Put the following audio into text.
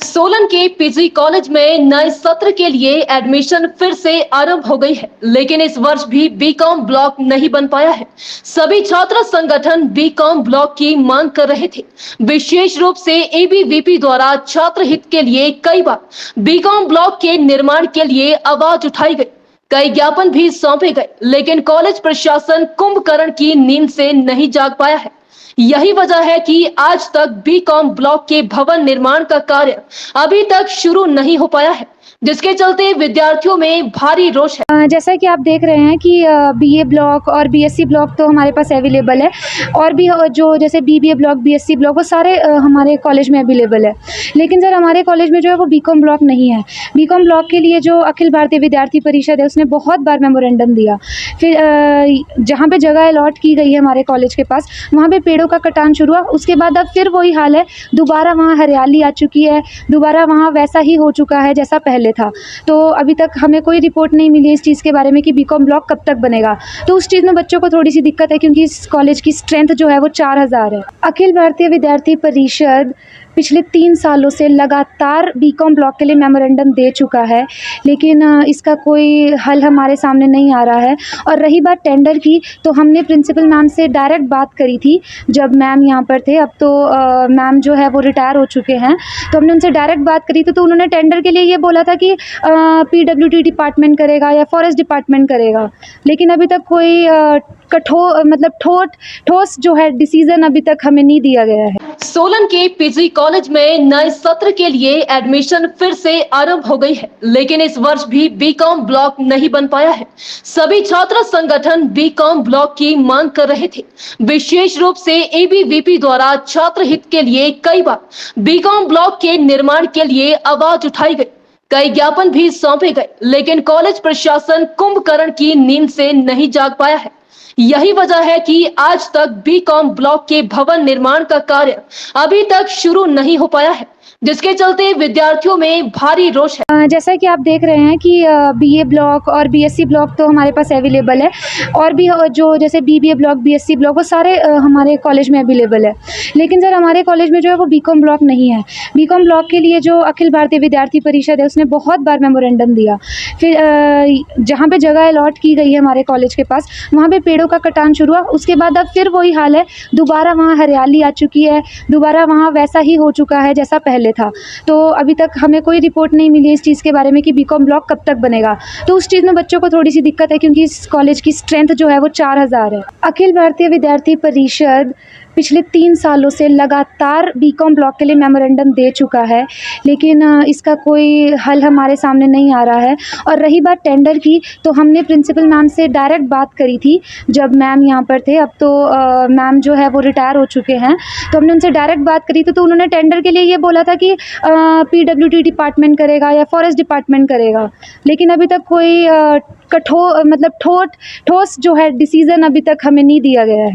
सोलन के PG college में नए सत्र के लिए एडमिशन फिर से आरंभ हो गई है, लेकिन इस वर्ष भी बीकॉम ब्लॉक नहीं बन पाया है। सभी छात्र संगठन बीकॉम ब्लॉक की मांग कर रहे थे। विशेष रूप से एबीवीपी द्वारा छात्र हित के लिए कई बार बीकॉम ब्लॉक के निर्माण के लिए आवाज उठाई गई। कई ज्ञापन भी सौंपे गए, लेकिन कॉलेज प्रशासन कुंभकर्ण की नींद से नहीं जाग पाया है। यही वजह है कि आज तक बीकॉम ब्लॉक के भवन निर्माण का कार्य अभी तक शुरू नहीं हो पाया है, जिसके चलते विद्यार्थियों में भारी रोष है। जैसा कि आप देख रहे हैं कि बीए ब्लॉक और बीएससी ब्लॉक तो हमारे पास अवेलेबल है, और भी जो जैसे बीबीए ब्लॉक, बीएससी ब्लॉक, वो सारे हमारे कॉलेज में अवेलेबल है। लेकिन सर, हमारे कॉलेज में जो है वो बीकॉम ब्लॉक नहीं है। बीकॉम ब्लॉक के लिए जो अखिल भारतीय विद्यार्थी परिषद है, उसने बहुत बार मेमोरेंडम दिया। फिर जहाँ पे जगह अलॉट की गई है हमारे कॉलेज के पास, वहाँ पे पेड़ों का कटान शुरू हुआ। उसके बाद अब फिर वही हाल है, दोबारा वहाँ हरियाली आ चुकी है, दोबारा वहाँ वैसा ही हो चुका है जैसा पहले था। तो अभी तक हमें कोई रिपोर्ट नहीं मिली इस चीज़ के बारे में कि बीकॉम ब्लॉक कब तक बनेगा। तो उस चीज़ में बच्चों को थोड़ी सी दिक्कत है, क्योंकि इस कॉलेज की स्ट्रेंथ जो है वो 4000 है। अखिल भारतीय विद्यार्थी परिषद पिछले 3 सालों से लगातार बीकॉम ब्लॉक के लिए मेमोरेंडम दे चुका है, लेकिन इसका कोई हल हमारे सामने नहीं आ रहा है। और रही बात टेंडर की, तो हमने प्रिंसिपल मैम से डायरेक्ट बात करी थी जब मैम यहाँ पर थे। अब तो मैम जो है वो रिटायर हो चुके हैं, तो हमने उनसे डायरेक्ट बात करी थी। तो उन्होंने टेंडर के लिए ये बोला था कि पीडब्ल्यूडी डिपार्टमेंट करेगा या फॉरेस्ट डिपार्टमेंट करेगा, लेकिन अभी तक कोई ठोस जो है डिसीजन अभी तक हमें नहीं दिया गया है। सोलन के पीजी कॉलेज में नए सत्र के लिए एडमिशन फिर से आरंभ हो गई है, लेकिन इस वर्ष भी बीकॉम ब्लॉक नहीं बन पाया है। सभी छात्र संगठन बीकॉम ब्लॉक की मांग कर रहे थे। विशेष रूप से एबीवीपी द्वारा छात्र हित के लिए कई बार बीकॉम ब्लॉक के निर्माण के लिए आवाज उठाई गई। कई ज्ञापन भी सौंपे गए, लेकिन कॉलेज प्रशासन कुंभकर्ण की नींद से नहीं जाग पाया है। यही वजह है कि आज तक बीकॉम ब्लॉक के भवन निर्माण का कार्य अभी तक शुरू नहीं हो पाया है, जिसके चलते विद्यार्थियों में भारी रोष है। जैसा कि आप देख रहे हैं कि बीए ब्लॉक और बीएससी ब्लॉक तो हमारे पास अवेलेबल है, और भी जो जैसे बीबीए ब्लॉक, बीएससी ब्लॉक, वो सारे हमारे कॉलेज में अवेलेबल है। लेकिन सर, हमारे कॉलेज में जो है वो बीकॉम ब्लॉक नहीं है। बीकॉम ब्लॉक के लिए जो अखिल भारतीय विद्यार्थी परिषद है, उसने बहुत बार मेमोरेंडम दिया। फिर जहाँ पे जगह अलॉट की गई है हमारे कॉलेज के पास, वहाँ पे पेड़ों का कटान शुरू हुआ। उसके बाद अब फिर वही हाल है, दोबारा वहाँ हरियाली आ चुकी है, दोबारा वहाँ वैसा ही हो चुका है जैसा पहले था। तो अभी तक हमें कोई रिपोर्ट नहीं मिली इस चीज़ के बारे में कि बीकॉम ब्लॉक कब तक बनेगा। तो उस चीज़ में बच्चों को थोड़ी सी दिक्कत है, क्योंकि इस कॉलेज की स्ट्रेंथ जो है वो 4000 है। अखिल भारतीय विद्यार्थी परिषद पिछले 3 सालों से लगातार बीकॉम ब्लॉक के लिए मेमोरेंडम दे चुका है, लेकिन इसका कोई हल हमारे सामने नहीं आ रहा है। और रही बात टेंडर की, तो हमने प्रिंसिपल मैम से डायरेक्ट बात करी थी जब मैम यहाँ पर थे। अब तो मैम जो है वो रिटायर हो चुके हैं, तो हमने उनसे डायरेक्ट बात करी थी। तो उन्होंने टेंडर के लिए ये बोला था कि पीडब्ल्यूडी डिपार्टमेंट करेगा या फॉरेस्ट डिपार्टमेंट करेगा, लेकिन अभी तक कोई ठोस जो है डिसीजन अभी तक हमें नहीं दिया गया है।